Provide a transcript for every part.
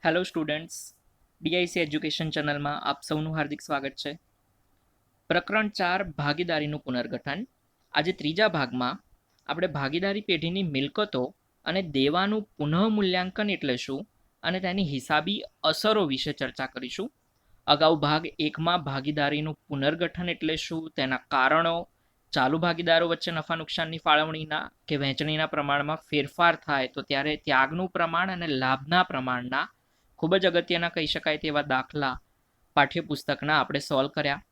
Hello students, DIC education ચેનલમાં આપ સૌનું હાર્દિક સ્વાગત છે. પ્રકરણ 4 ભાગીદારીનું પુનર્ગઠન. આજે ત્રીજા ભાગમાં આપણે ભાગીદારી પેઢીની મિલકતો અને દેવાનું પુનઃમૂલ્યાંકન એટલે શું અને તેની હિસાબી અસરો વિશે ચર્ચા કરીશું. અગાઉ ભાગ 1માં ભાગીદારીનું પુનર્ગઠન એટલે શું, તેના કારણો, ચાલુ ભાગીદારો વચ્ચે નફા નુકસાનની ફાળવણીના કે વહેંચણીના પ્રમાણમાં ફેરફાર થાય તો ત્યારે ત્યાગનું પ્રમાણ અને લાભના પ્રમાણના ખૂબ જ અગત્યના કહી શકાય તેવા દાખલા પાઠ્યપુસ્તકના આપણે સોલ્વ કર્યા.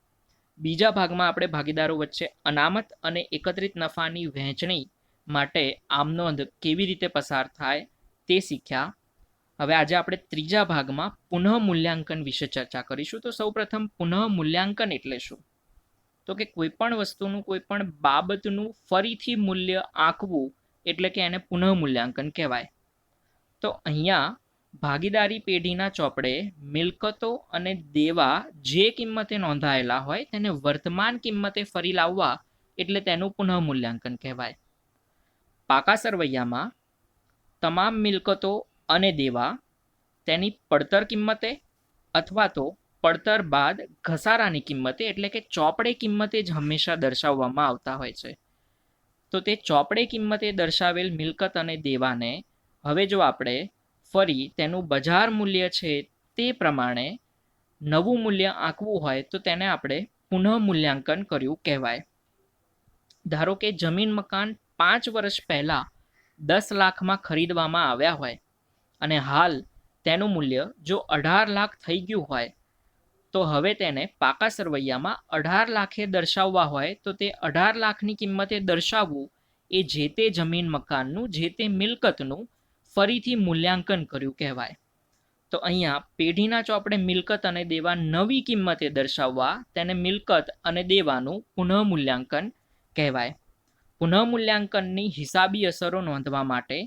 બીજા ભાગમાં આપણે ભાગીદારો વચ્ચે અનામત અને એકત્રિત નફાની વહેંચણી માટે આમનોંધ કેવી રીતે પસાર થાય તે શીખ્યા. હવે આજે આપણે ત્રીજા ભાગમાં પુનઃમૂલ્યાંકન વિશે ચર્ચા કરીશું. તો સૌપ્રથમ પુનઃમૂલ્યાંકન એટલે શું? તો કે કોઈ પણ વસ્તુનું કોઈ પણ બાબતનું ફરીથી મૂલ્ય આંકવું એટલે કે એને પુનઃમૂલ્યાંકન કહેવાય. તો અહીંયા ભાગીદારી પેઢીના ચોપડે મિલકતો અને દેવા જે કિંમતે નોંધાયેલા હોય તેને વર્તમાન કિંમતે ફરી લાવવા એટલે તેનું પુનઃમૂલ્યાંકન કહેવાય. પાકા સરવૈયામાં તમામ મિલકતો અને દેવા તેની પડતર કિંમતે અથવા તો પડતર બાદ ઘસારાની કિંમતે એટલે કે ચોપડે કિંમતે જ હંમેશા દર્શાવવામાં આવતા હોય છે. તો તે ચોપડે કિંમતે દર્શાવેલ મિલકત અને દેવાને હવે જો આપણે ફરી તેનું બજાર મૂલ્ય છે તે પ્રમાણે નવું મૂલ્ય આંકવું હોય તો તેને આપણે પુનઃમૂલ્યાંકન કર્યું કહેવાય. ધારો કે જમીન મકાન 5 વર્ષ પહેલાં 10 લાખમાં ખરીદવામાં આવ્યા હોય અને હાલ તેનું મૂલ્ય જો 18 લાખ થઈ ગયું હોય તો હવે તેને પાકા સરવૈયામાં 18 લાખે દર્શાવવા હોય તો તે 18 લાખની કિંમતે દર્શાવવું એ જે તે જમીન મકાનનું જે તે મિલકતનું ફરીથી મૂલ્યાંકન કર્યું કહેવાય. તો અહીંયા પેઢીના ચોપડે મિલકત અને દેવા નવી કિંમતે દર્શાવવા તેને મિલકત અને દેવાનું પુનઃમૂલ્યાંકન કહેવાય. પુનઃમૂલ્યાંકનની હિસાબી અસરો નોંધવા માટે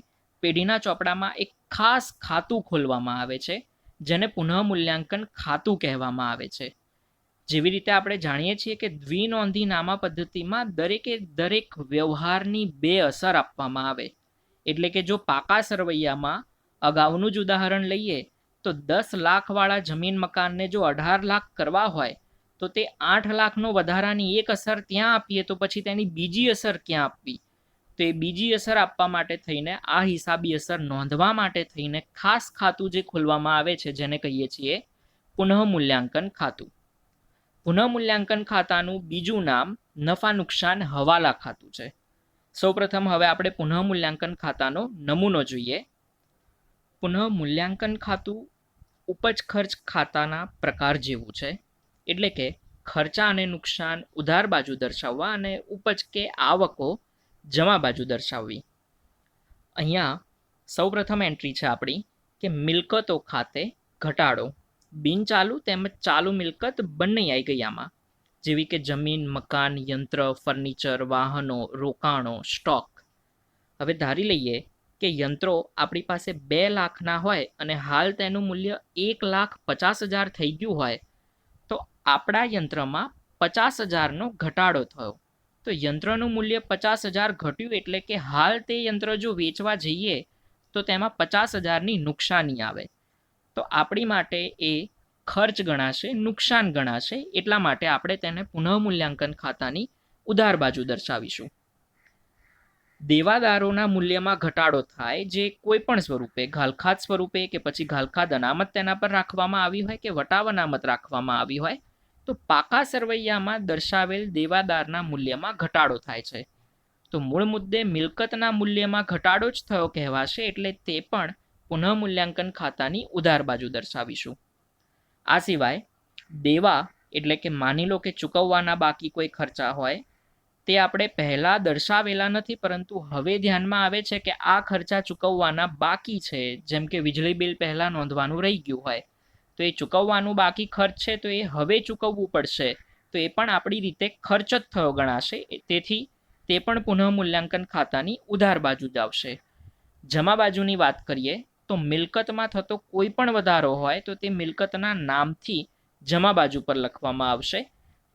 પેઢીના ચોપડામાં એક ખાસ ખાતું ખોલવામાં આવે છે જેને પુનઃમૂલ્યાંકન ખાતું કહેવામાં આવે છે. જેવી રીતે આપણે જાણીએ છીએ કે દ્વિનોંધી નામા પદ્ધતિમાં દરેકે દરેક વ્યવહારની 2 અસર આપવામાં આવે. એટલે કે જો પાકા સરવૈયામાં અગાઉનું જ ઉદાહરણ લઈએ તો 10 લાખવાળા જમીન મકાનને જો 18 લાખ કરવા હોય તો તે 8 લાખનો વધારાની એક અસર ત્યાં આપીએ તો પછી તેની બીજી અસર ક્યાં આપવી? તો એ બીજી અસર આપવા માટે થઈને આ હિસાબી અસર નોંધવા માટે થઈને ખાસ ખાતું જે ખોલવામાં આવે છે જેને કહીએ છીએ પુનઃમૂલ્યાંકન ખાતું. પુનઃમૂલ્યાંકન ખાતાનું બીજું નામ નફા નુકસાન હવાલા ખાતું છે. સૌપ્રથમ હવે આપણે પુનઃમૂલ્યાંકન ખાતાનો નમૂનો જોઈએ. પુનઃમૂલ્યાંકન ખાતું ઉપજ ખર્ચ ખાતાના પ્રકાર જેવું છે. એટલે કે ખર્ચા અને નુકસાન ઉધાર બાજુ દર્શાવવા અને ઉપજ કે આવકો જમા બાજુ દર્શાવવી. અહીંયા સૌપ્રથમ એન્ટ્રી છે આપણી કે મિલકતો ખાતે ઘટાડો. બિનચાલુ તેમજ ચાલુ મિલકત બંને આવી ગઈ આમાં, જેવી કે જમીન, મકાન, યંત્ર, ફર્નિચર, વાહનો, રોકાણો, સ્ટોક. હવે ધારી લઈએ કે યંત્રો આપણી પાસે 2 લાખના હોય અને હાલ તેનું મૂલ્ય 1,50,000 થઈ ગયું હોય તો આપણા યંત્રમાં 50,000નો ઘટાડો થયો. તો યંત્રનું મૂલ્ય 50,000 ઘટ્યું એટલે કે હાલ તે યંત્ર જો વેચવા જઈએ તો તેમાં 50,000ની નુકસાની આવે. તો આપણી માટે એ ખર્ચ ગણાશે, નુકસાન ગણાશે. એટલા માટે આપણે તેને પુનઃમૂલ્યાંકન ખાતાની ઉધાર બાજુ દર્શાવીશું. દેવાદારોના મૂલ્યમાં ઘટાડો થાય જે કોઈ પણ સ્વરૂપે, ઘાલખાત સ્વરૂપે કે પછી ઘાલખાત અનામત તેના પર રાખવામાં આવી હોય કે વટાવ અનામત રાખવામાં આવી હોય તો પાકા સરવૈયામાં દર્શાવેલ દેવાદારના મૂલ્યમાં ઘટાડો થાય છે. તો મૂળ મુદ્દે મિલકતના મૂલ્યમાં ઘટાડો જ થયો કહેવાશે એટલે તે પણ પુનઃમૂલ્યાંકન ખાતાની ઉધાર બાજુ દર્શાવીશું. આ સિવાય દેવા એટલે કે માની લો કે ચૂકવવાના બાકી કોઈ ખર્ચા હોય તે આપણે પહેલાં દર્શાવેલા નથી પરંતુ હવે ધ્યાનમાં આવે છે કે આ ખર્ચા ચૂકવવાના બાકી છે. જેમ કે વીજળી બિલ પહેલાં નોંધવાનું રહી ગયું હોય તો એ ચૂકવવાનું બાકી ખર્ચ છે તો એ હવે ચૂકવવું પડશે તો એ પણ આપણી રીતે ખર્ચ જ થયો ગણાશે. તેથી તે પણ પુનઃમૂલ્યાંકન ખાતાની ઉધાર બાજુ જ આવશે. જમા બાજુની વાત કરીએ તો મિલકતમાં થતો કોઈ પણ વધારો હોય તો તે મિલકતના નામથી જમા બાજુ પર લખવામાં આવશે.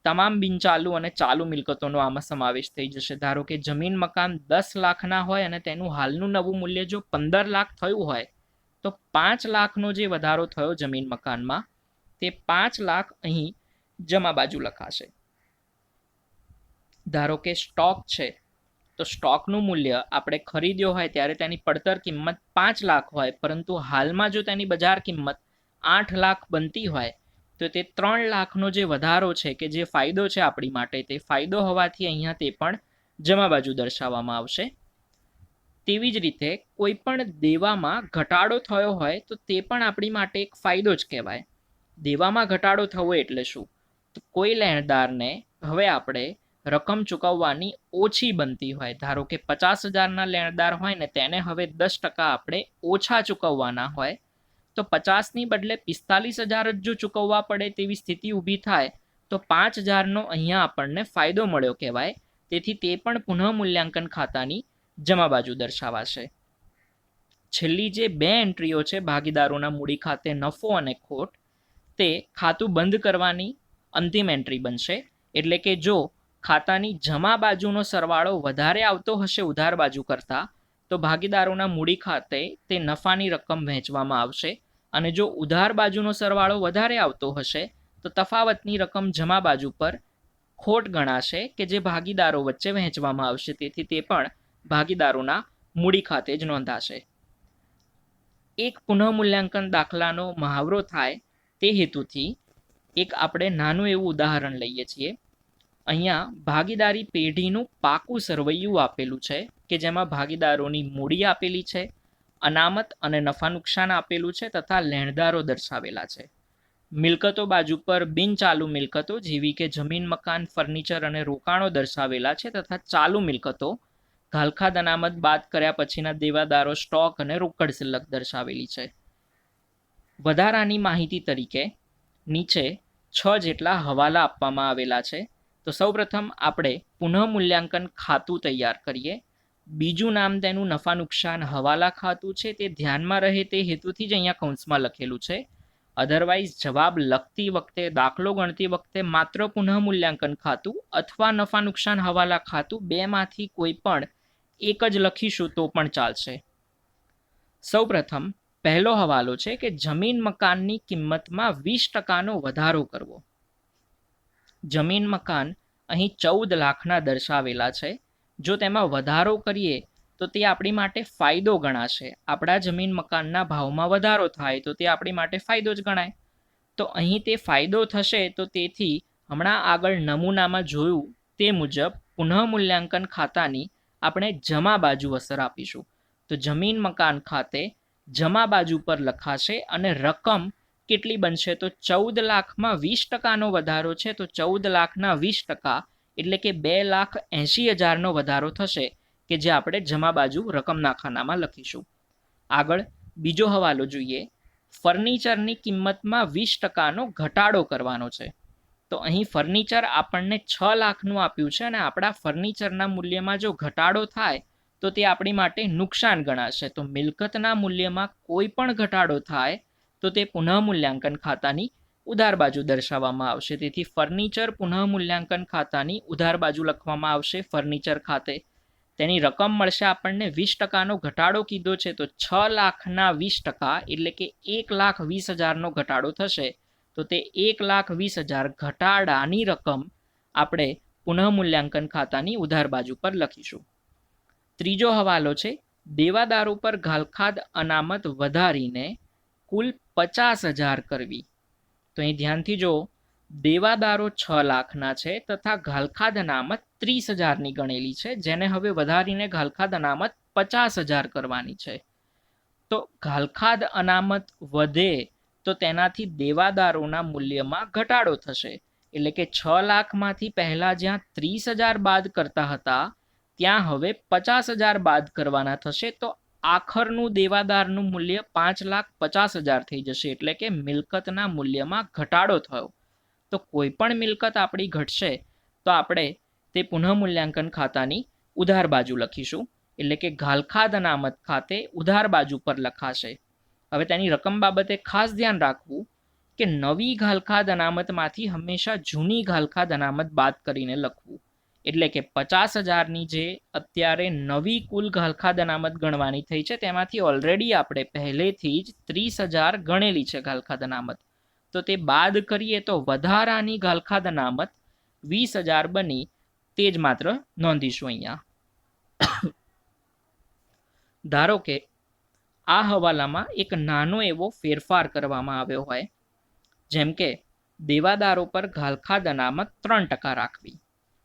તમામ બિનચાલુ અને ચાલુ મિલકતોનો આમાં સમાવેશ થઈ જશે. ધારો કે જમીન મકાન 10 લાખના હોય અને તેનું હાલનું નવું મૂલ્ય જો 15 લાખ થયું હોય તો 5 લાખનો જે વધારો થયો જમીન મકાનમાં તે 5 લાખ અહીં જમા બાજુ લખાશે. ધારો કે સ્ટોક છે તો સ્ટોકનું મૂલ્ય આપણે ખરીદ્યો હોય ત્યારે તેની પડતર કિંમત 5 લાખ હોય, પરંતુ હાલમાં જો તેની બજાર કિંમત 8 લાખ બનતી હોય તો તે 3 લાખનો જે વધારો છે કે જે ફાયદો છે આપણી માટે, તે ફાયદો હોવાથી અહીંયા તે પણ જમા બાજુ દર્શાવવામાં આવશે. તેવી જ રીતે કોઈ પણ દેવામાં ઘટાડો થયો હોય તો તે પણ આપણી માટે એક ફાયદો જ કહેવાય. દેવામાં ઘટાડો થવો એટલે શું? તો કોઈ લેણદારને હવે આપણે રકમ ચૂકવવાની ઓછી બનતી હોય, ધારો કે 50,000ના લેણદાર હોય ને તેને હવે 10% આપણે ઓછા ચૂકવવાના હોય, તો 50ની બદલે 45,000 જ જો ચૂકવવા પડે તેવી સ્થિતિ ઊભી થાય તો 5,000નો અહીંયા આપણને ફાયદો મળ્યો કહેવાય. તેથી તે પણ પુનઃમૂલ્યાંકન ખાતાની જમા બાજુ દર્શાવાશે. છેલ્લી જે 2 એન્ટ્રીઓ છે ભાગીદારોના મૂડી ખાતે નફો અને ખોટ, તે ખાતું બંધ કરવાની અંતિમ એન્ટ્રી બનશે. એટલે કે જો ખાતાની જમા બાજુનો સરવાળો વધારે આવતો હશે ઉધાર બાજુ કરતાં, તો ભાગીદારોના મૂડી ખાતે તે નફાની રકમ વહેંચવામાં આવશે, અને જો ઉધાર બાજુનો સરવાળો વધારે આવતો હશે તો તફાવતની રકમ જમા બાજુ પર ખોટ ગણાશે કે જે ભાગીદારો વચ્ચે વહેંચવામાં આવશે. તેથી તે પણ ભાગીદારોના મૂડી ખાતે જ નોંધાશે. એક પુનઃમૂલ્યાંકન દાખલાનો મહાવરો થાય તે હેતુથી એક આપણે નાનું એવું ઉદાહરણ લઈએ છીએ. અહીંયા ભાગીદારી પેઢીનું પાકું સરવૈયું આપેલું છે કે જેમાં ભાગીદારોની મૂડી આપેલી છે, અનામત અને નફા નુકસાન આપેલું છે તથા લેણદારો દર્શાવેલા છે. મિલકતો બાજુ પર બિનચાલુ મિલકતો જેવી કે જમીન, મકાન, ફર્નિચર અને રોકાણો દર્શાવેલા છે તથા ચાલુ મિલકતો ઘાલખાદ અનામત બાદ કર્યા પછીના દેવાદારો, સ્ટોક અને રોકડ શિલ્લક દર્શાવેલી છે. વધારાની માહિતી તરીકે નીચે 6 જેટલા હવાલા આપવામાં આવેલા છે. તો સૌપ્રથમ આપણે પુનઃમૂલ્યાંકન ખાતું તૈયાર કરીએ. બીજું નામ તેનું નફા નુકસાન હવાલા ખાતું છે, તે ધ્યાનમાં રહે તે હેતુથી જ અહીંયા કૌંસમાં લખેલું છે. અધરવાઇઝ જવાબ લખતી વખતે, દાખલો ગણતી વખતે માત્ર પુનઃમૂલ્યાંકન ખાતું અથવા નફા નુકસાન હવાલા ખાતું બેમાંથી કોઈ પણ એક જ લખીશું તો પણ ચાલશે. સૌપ્રથમ પહેલો હવાલો છે કે જમીન મકાનની કિંમતમાં 20%નો વધારો કરવો. જમીન મકાન અહીં 14 લાખના દર્શાવેલા છે. જો તેમાં વધારો કરીએ તો તે આપણી માટે ફાયદો ગણાશે. આપણા જમીન મકાનના ભાવમાં વધારો થાય તો તે આપણી માટે ફાયદો જ ગણાય. તો અહીં તે ફાયદો થશે, તો તેથી હમણાં આગળ નમૂનામાં જોયું તે મુજબ પુનઃમૂલ્યાંકન ખાતાની આપણે જમા બાજુ અસર આપીશું. તો જમીન મકાન ખાતે જમા બાજુ પર લખાશે અને રકમ કેટલી બનશે? તો 14 લાખમાં 20%નો વધારો છે, તો 14 લાખના 20% એટલે કે 2,80,000નો વધારો થશે કે જે આપણે જમા બાજુ રકમના ખાનામાં લખીશું. આગળ બીજો હવાલો જોઈએ. ફર્નિચરની કિંમતમાં 20%નો ઘટાડો કરવાનો છે. તો અહીં ફર્નિચર આપણને 6 લાખનું આપ્યું છે અને આપણા ફર્નિચરના મૂલ્યમાં જો ઘટાડો થાય તો તે આપણી માટે નુકસાન ગણાશે. તો મિલકતના મૂલ્યમાં કોઈ પણ ઘટાડો થાય તો તે પુનઃમૂલ્યાંકન ખાતાની ઉધાર બાજુ દર્શાવવામાં આવશે. તેથી ફર્નિચર પુનઃમૂલ્યાંકન ખાતાની ઉધાર બાજુ લખવામાં આવશે. ફર્નિચર ખાતે તેની રકમ મળશે આપણને 20%નો ઘટાડો કીધો છે, તો 6 લાખના 20% એટલે કે 1,20,000નો ઘટાડો થશે. તો તે 1,20,000 ઘટાડાની રકમ આપણે પુનઃમૂલ્યાંકન ખાતાની ઉધાર બાજુ પર લખીશું. ત્રીજો હવાલો છે દેવાદારો પર ઘાલખાદ અનામત વધારીને કુલ 50,000 કરવી. તો અહીં ધ્યાનથી જો, દેવાદારો 6 લાખના છે તથા ઘાલખાદ અનામત 30,000ની ગણેલી છે, જેને હવે વધારીને ઘાલખાદ અનામત 50,000 કરવાની છે. તો ઘાલખાદ અનામત વધે તો તેનાથી દેવાદારોના મૂલ્યમાં ઘટાડો થશે. એટલે કે 6 લાખમાંથી પહેલાં જ્યાં 30,000 બાદ કરતા હતા ત્યાં હવે 50,000 બાદ કરવાના થશે. તો આખરનું દેવાદારનું મૂલ્ય 5,50,000 થઈ જશે. એટલે કે મિલકતના મૂલ્યમાં ઘટાડો થયો. તો કોઈ પણ મિલકત આપણી ઘટશે તો આપણે તે પુનઃમૂલ્યાંકન ખાતાની ઉધાર બાજુ લખીશું. એટલે કે ઘાલખાદ અનામત ખાતે ઉધાર બાજુ પર લખાશે. હવે તેની રકમ બાબતે ખાસ ધ્યાન રાખવું કે નવી ઘાલખાદ અનામતમાંથી હંમેશા જૂની ઘાલખાદ અનામત બાદ કરીને લખવું. એટલે કે 50,000ની જે અત્યારે નવી કુલ ઘાલખાદ અનામત ગણવાની થઈ છે તેમાંથી ઓલરેડી આપણે પહેલેથી જ 30,000 ગણેલી છે ઘાલખાદ અનામત. તો તે બાદ કરીએ તો વધારાની ઘાલખાદ અનામત 20,000 બની, તે જ માત્ર નોંધીશું અહીંયા. ધારો કે આ હવાલામાં એક નાનો એવો ફેરફાર કરવામાં આવ્યો હોય, જેમ કે દેવાદારો પર ઘાલખાદ અનામત 3% રાખવી.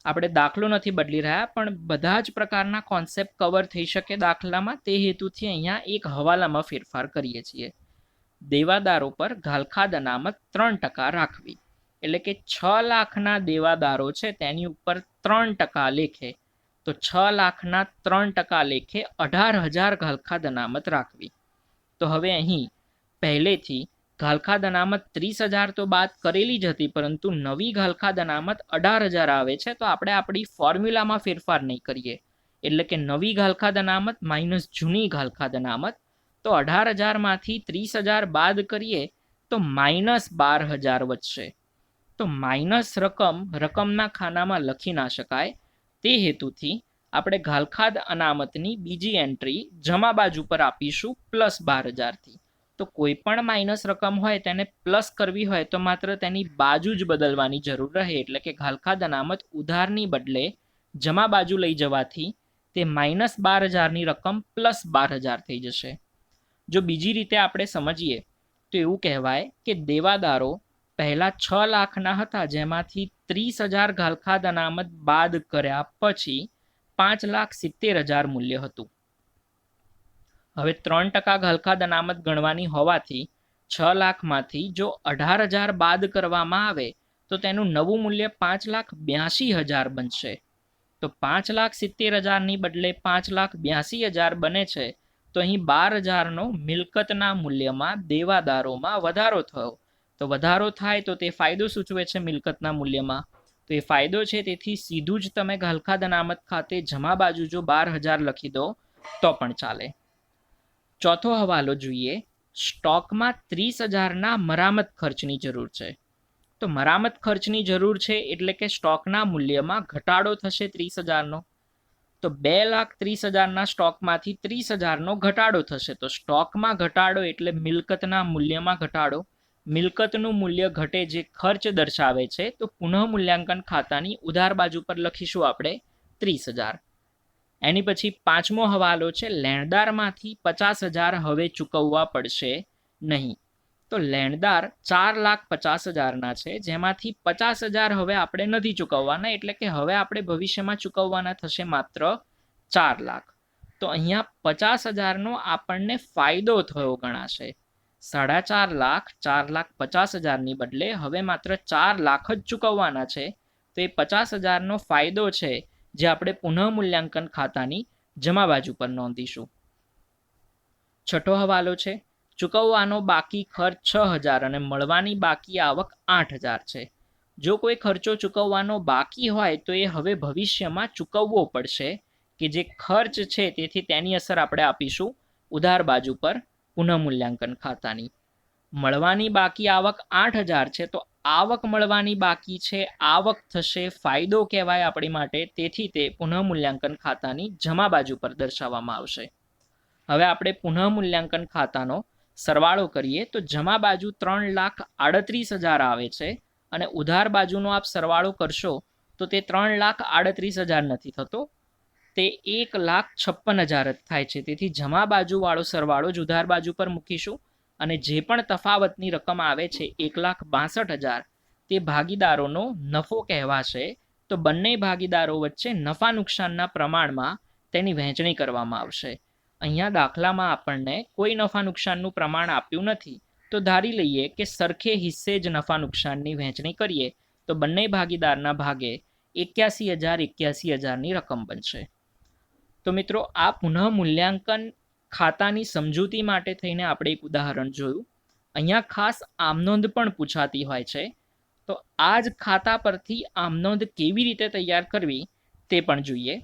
આપણે દાખલો નથી બદલી રહ્યા, પણ બધા જ પ્રકારના કોન્સેપ્ટ કવર થઈ શકે દાખલામાં, તે હેતુથી અહીંયા એક હવાલામાં ફેરફાર કરીએ છીએ. દેવાદારો પર ઘાલખાદ અનામત 3% રાખવી, એટલે કે 6 લાખના દેવાદારો છે તેની ઉપર 3% લેખે, તો 6 લાખના 3% લેખે 18,000 ઘાલખાદ અનામત રાખવી. તો હવે અહીં પહેલેથી ઘાલખાદ અનામત 30,000 તો બાદ કરેલી જ હતી, પરંતુ નવી ઘાલખાદ અનામત 18,000 આવે છે, તો આપણે આપણી ફોર્મ્યુલામાં ફેરફાર નહીં કરીએ, એટલે કે નવી ઘાલખાદ અનામત માઇનસ જૂની ઘાલખાદ અનામત. તો 18,000માંથી 30,000 બાદ કરીએ તો -12,000 વધશે. તો માઇનસ રકમના ખાનામાં લખી ના શકાય, તે હેતુથી આપણે ઘાલખાદ અનામતની બીજી એન્ટ્રી જમા બાજુ પર આપીશું +12,000થી. તો કોઈ પણ માઇનસ રકમ હોય તેને પ્લસ કરવી હોય તો માત્ર તેની બાજુ જ બદલવાની જરૂર રહે, એટલે કે ઘાલખાદ અનામત ઉધારની બદલે જમા બાજુ લઈ જવાથી તે -12,000ની રકમ +12,000 થઈ જશે. જો બીજી રીતે આપણે સમજીએ તો એવું કહેવાય કે દેવાદારો પહેલા 6 લાખના હતા, જેમાંથી 30,000 ઘાલખાદ અનામત બાદ કર્યા પછી 5,70,000 મૂલ્ય હતું. હવે 3% ઘાલખાદ અનામત ગણવાની હોવાથી 6 લાખમાંથી જો 18,000 બાદ કરવામાં આવે તો તેનું નવું મૂલ્ય 5,82,000 બનશે. તો 5,70,000ની બદલે 5,82,000 બને છે. તો અહીં 12,000નો મિલકતના મૂલ્યમાં દેવાદારોમાં વધારો થયો. તો વધારો થાય તો તે ફાયદો સૂચવે છે મિલકતના મૂલ્યમાં. તો એ ફાયદો છે, તેથી સીધું જ તમે ઘાલખાદ અનામત ખાતે જમા બાજુ જો 12,000 લખી દો તો પણ ચાલે. ચોથો હવાલો જોઈએ. સ્ટોકમાં 30,000ના મરામત ખર્ચની જરૂર છે. તો મરામત ખર્ચની જરૂર છે એટલે કે સ્ટોકના મૂલ્યમાં ઘટાડો થશે 30,000નો. તો 2,30,000ના સ્ટોકમાંથી 30,000નો ઘટાડો થશે. તો સ્ટોકમાં ઘટાડો એટલે મિલકતના મૂલ્યમાં ઘટાડો. મિલકતનું મૂલ્ય ઘટે જે ખર્ચ દર્શાવે છે, તો પુનઃમૂલ્યાંકન ખાતાની ઉધાર બાજુ પર લખીશું આપણે 30,000. એની પછી પાંચમો હવાલો છે, લેણદારમાંથી 50,000 હવે ચૂકવવા પડશે નહીં. તો લેણદાર 4,50,000ના છે, જેમાંથી 50,000 હવે આપણે નથી ચૂકવવાના, એટલે કે હવે આપણે ભવિષ્યમાં ચૂકવવાના થશે માત્ર 4 લાખ. તો અહીંયા 50,000નો આપણને ફાયદો થયો ગણાશે. 4.5 લાખ 4,50,000ની બદલે હવે માત્ર 4 લાખ જ ચૂકવવાના છે. તો એ 50,000નો ફાયદો છે, જે આપણે પુનઃમૂલ્યાંકન ખાતાની જમા બાજુ પર નોંધીશું. છઠ્ઠો હવાલો છે, ચૂકવવાનો બાકી ખર્ચ 6,000 અને મળવાની બાકી આવક 8,000 છે. જો કોઈ ખર્ચો ચૂકવવાનો બાકી હોય તો એ હવે ભવિષ્યમાં ચૂકવવો પડશે, કે જે ખર્ચ છે તેથી તેની અસર આપણે આપીશું ઉધાર બાજુ પર પુનઃમૂલ્યાંકન ખાતાની. મળવાની બાકી આવક 8,000 છે, તો આવક મળવાની બાકી છે, આવક થશે, ફાયદો કહેવાય આપણી માટે, તેથી તે પુનઃમૂલ્યાંકન ખાતાની જમા બાજુ પર દર્શાવવામાં આવશે. હવે આપણે પુનઃમૂલ્યાંકન ખાતાનો સરવાળો કરીએ તો જમા બાજુ 3,38,000 આવે છે અને ઉધાર બાજુનો આપ સરવાળો કરશો તો તે 3,38,000 નથી થતો, તે 1,56,000 જ થાય છે. તેથી જમા બાજુવાળો સરવાળો જ ઉધાર બાજુ પર મૂકીશું અને જે પણ તફાવતની રકમ આવે છે 1,62,000 તે ભાગીદારોનો નફો કહેવાશે. તો બંને ભાગીદારો વચ્ચે નફા નુકસાનના પ્રમાણમાં તેની વહેંચણી કરવામાં આવશે. અહીંયા દાખલામાં આપણને કોઈ નફા નુકસાનનું પ્રમાણ આપ્યું નથી, તો ધારી લઈએ કે સરખે હિસ્સે જ નફા નુકસાનની વહેંચણી કરીએ તો બંને ભાગીદારના ભાગે 81,000ની રકમ બનશે. તો મિત્રો, આ પુનઃમૂલ્યાંકન ખાતાની સમજૂતી માટે થઈને આપણે એક ઉદાહરણ જોયું. અહીંયા ખાસ આમનોંધ પણ પૂછાતી હોય છે, તો આ જ ખાતા પરથી આમનોંધ કેવી રીતે તૈયાર કરવી તે પણ જોઈએ.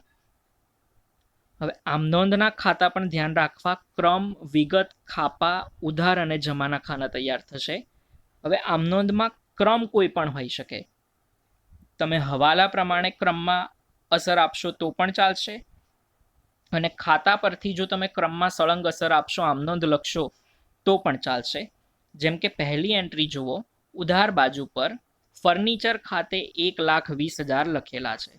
હવે આમનોંધના ખાતા પણ ધ્યાન રાખવા, ક્રમ, વિગત, ખાપા, ઉધાર અને જમાના ખાના તૈયાર થશે. હવે આમનોંધમાં ક્રમ કોઈ પણ હોઈ શકે. તમે હવાલા પ્રમાણે ક્રમમાં અસર આપશો તો પણ ચાલશે, અને ખાતા પરથી જો તમે ક્રમમાં સળંગ અસર આપશો, આમ નોંધ લખશો તો પણ ચાલશે. જેમ કે પહેલી એન્ટ્રી જુઓ, ઉધાર બાજુ પર ફર્નિચર ખાતે 1,20,000 લખેલા છે,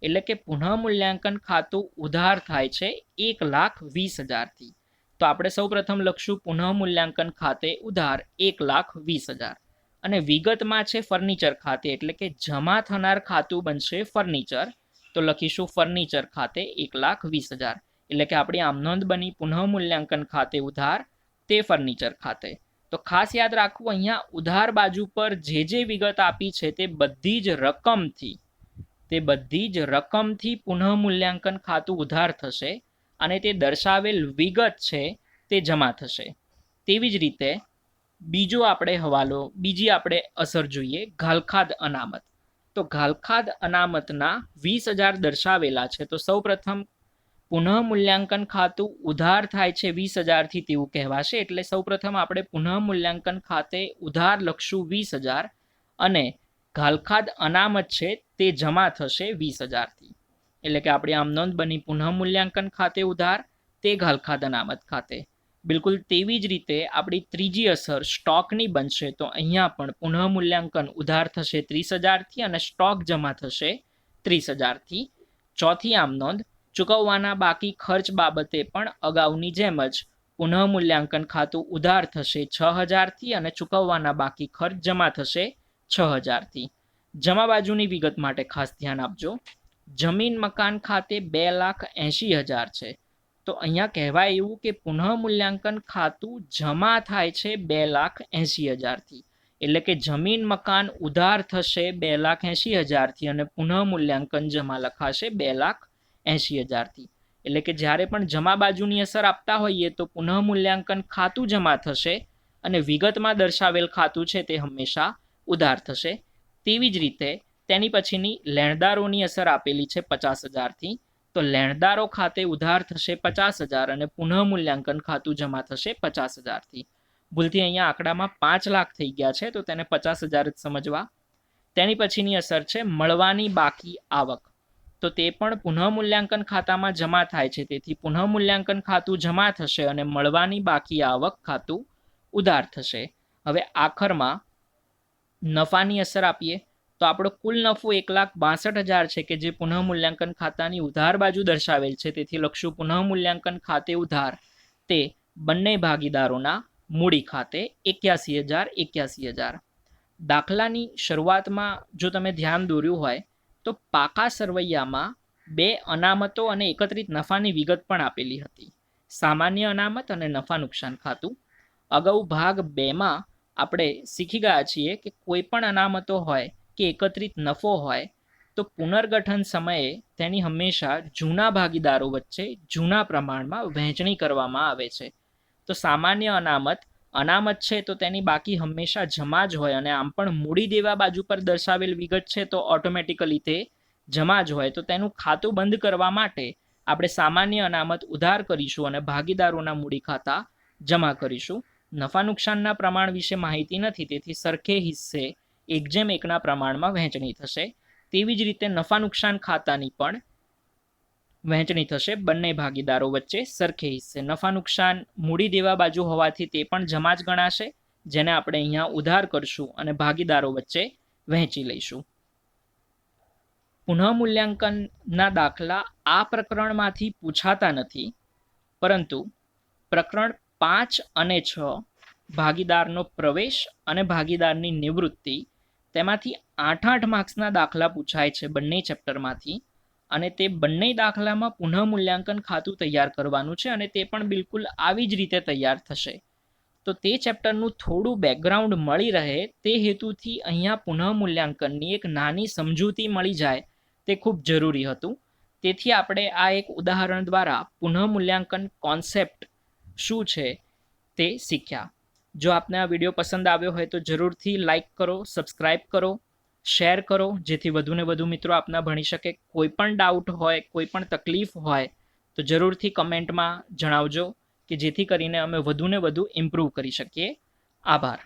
એટલે કે પુનઃ મૂલ્યાંકન ખાતું ઉધાર થાય છે 1,20,000 થી. તો આપણે સૌ પ્રથમ લખશું પુનઃ મૂલ્યાંકન ખાતે ઉધાર 1,20,000, અને વિગતમાં છે ફર્નિચર ખાતે, એટલે કે જમા થનાર ખાતું બનશે ફર્નિચર, તો લખીશું ફર્નિચર ખાતે 1,20,000, એટલે કે આપણી આમનોંધ બની પુનઃ મૂલ્યાંકન ખાતે ઉધાર તે ફર્નિચર ખાતે. તો ખાસ યાદ રાખવું, અહીંયા ઉધાર બાજુ પર જે વિગત આપી છે તે બધી જ રકમથી પુનઃ મૂલ્યાંકન ખાતું ઉધાર થશે, અને તે દર્શાવેલ વિગત છે તે જમા થશે. તેવી જ રીતે બીજી આપણે અસર જોઈએ, ઘાલખાદ અનામત. તો ઘાલખાદ અનામતના 20,000 દર્શાવેલા છે. તો સૌ પ્રથમ પુનઃ મૂલ્યાંકન ખાતું ઉધાર થાય છે 20,000 થી તેવું કહેવાશે, એટલે સૌ પ્રથમ આપણે પુનઃ મૂલ્યાંકન ખાતે ઉધાર લખશું 20,000, અને ઘાલખાદ અનામત છે તે જમા થશે 20,000 થી, એટલે કે આપણી આમ નોંધ બની પુનઃ મૂલ્યાંકન ખાતે ઉધાર તે ઘાલખાદ અનામત ખાતે. બિલકુલ તેવી જ રીતે આપણી ત્રીજી અસર સ્ટોકની બનશે. તો અહીંયા પણ પુનઃ મૂલ્યાંકન ઉધાર થશે 30,000 થી, અને સ્ટોક જમા થશે 30,000 થી. ચોથી આમ નોંધ, ચૂકવવાના બાકી ખર્ચ બાબતે પણ અગાઉની જેમ જ પુનઃ મૂલ્યાંકન ખાતું ઉધાર થશે 6,000 થી, અને ચૂકવવાના બાકી ખર્ચ જમા થશે 6,000 થી. જમા બાજુની વિગત માટે ખાસ ધ્યાન આપજો. જમીન મકાન ખાતે 2,80,000 છે. તો અહીંયા કહેવાય એવું કે પુનઃ મૂલ્યાંકન ખાતું જમા થાય છે 2,80,000 થી, એટલે કે જમીન મકાન ઉધાર થશે 2,80,000 થી, અને પુનઃ મૂલ્યાંકન જમા લખાશે 2,80,000 થી. એટલે કે જ્યારે પણ જમા બાજુની અસર આપતા હોઈએ તો પુનઃ મૂલ્યાંકન ખાતું જમા થશે, અને વિગતમાં દર્શાવેલ ખાતું છે તે હંમેશા ઉધાર થશે. તેવી જ રીતે તેની પછીની લેણદારોની અસર આપેલી છે 50,000 થી. તો લેણદારો ખાતે ઉધાર થશે 50,000, અને પુનઃ મૂલ્યાંકન ખાતું જમા થશે 50,000 થી. ભૂલથી અહીંયા આંકડામાં 5 લાખ થઈ ગયા છે, તો તેને 50,000 જ સમજવા. તેની પછીની અસર છે મળવાની બાકી આવક. તો તે પણ પુનઃ મૂલ્યાંકન ખાતામાં જમા થાય છે, તેથી પુનઃ મૂલ્યાંકન ખાતું જમા થશે, અને મળવાની બાકી આવક ખાતું ઉધાર થશે. હવે આખરમાં નફાની અસર આપીએ તો આપણો કુલ નફો 1,62,000 છે, કે જે પુનઃ મૂલ્યાંકન ખાતાની ઉધાર બાજુ દર્શાવેલ છે, તેથી લખશું પુનઃ મૂલ્યાંકન ખાતે ઉધાર તે બંને ભાગીદારોના મૂડી ખાતે 81,000. દાખલાની શરૂઆતમાં જો તમે ધ્યાન દોર્યું હોય તો પાકા સરવૈયામાં 2 અનામતો અને એકત્રિત નફાની વિગત પણ આપેલી હતી, સામાન્ય અનામત અને નફા નુકસાન ખાતું. અગાઉ ભાગ 2માં આપણે શીખી ગયા છીએ કે કોઈ પણ અનામતો હોય કે એકત્રિત નફો હોય તો પુનર્ગઠન સમયે તેની હંમેશા જૂના ભાગીદારો વચ્ચે જૂના પ્રમાણમાં વહેંચણી કરવામાં આવે છે. તો સામાન્ય અનામત છે તો તેની બાકી હંમેશા જમા જ હોય, અને આમ પણ મૂડી દેવા બાજુ પર દર્શાવેલ વિગત છે તો ઓટોમેટિકલી તે જમા જ હોય. તો તેનું ખાતું બંધ કરવા માટે આપણે સામાન્ય અનામત ઉધાર કરીશું, અને ભાગીદારોના મૂડી ખાતા જમા કરીશું. નફા નુકસાનના પ્રમાણ વિશે માહિતી નથી, તેથી સરખે હિસ્સે 1:1 પ્રમાણમાં વહેંચણી થશે. તેવી જ રીતે નફા નુકસાન ખાતાની પણ વહેંચણી થશે બંને ભાગીદારો વચ્ચે સરખે હિસ્સે. નફા નુકસાન મૂડી દેવા બાજુ હોવાથી તે પણ જમા જ ગણાશે, જેને આપણે અહીંયા ઉધાર કરશું અને ભાગીદારો વચ્ચે વહેંચી લઈશું. પુનઃ મૂલ્યાંકનના દાખલા આ પ્રકરણમાંથી પૂછાતા નથી, પરંતુ પ્રકરણ 5 અને 6 ભાગીદારનો પ્રવેશ અને ભાગીદારની નિવૃત્તિ, તેમાંથી 8 માર્ક્સના દાખલા પૂછાય છે બંને ચેપ્ટરમાંથી, અને તે બંને દાખલામાં પુનઃ મૂલ્યાંકન ખાતું તૈયાર કરવાનું છે, અને તે પણ બિલકુલ આવી જ રીતે તૈયાર થશે. તો તે ચેપ્ટરનું થોડું બેકગ્રાઉન્ડ મળી રહે તે હેતુથી અહીંયા પુનઃ મૂલ્યાંકનની એક નાની સમજૂતી મળી જાય તે ખૂબ જરૂરી હતું. તેથી આપણે આ એક ઉદાહરણ દ્વારા પુનઃ મૂલ્યાંકન કોન્સેપ્ટ શું છે તે શીખ્યા. જો આપને આ વિડીયો પસંદ આવ્યો હોય તો જરૂરથી લાઈક કરો, સબસ્ક્રાઈબ કરો, શેર કરો, જેથી વધુને વધુ મિત્રો આપના ભણી શકે. કોઈ પણ ડાઉટ હોય, કોઈ પણ તકલીફ હોય તો જરૂરથી કમેન્ટમાં જણાવજો, કે જેથી કરીને અમે વધુને વધુ ઇમ્પ્રૂવ કરી શકીએ. આભાર.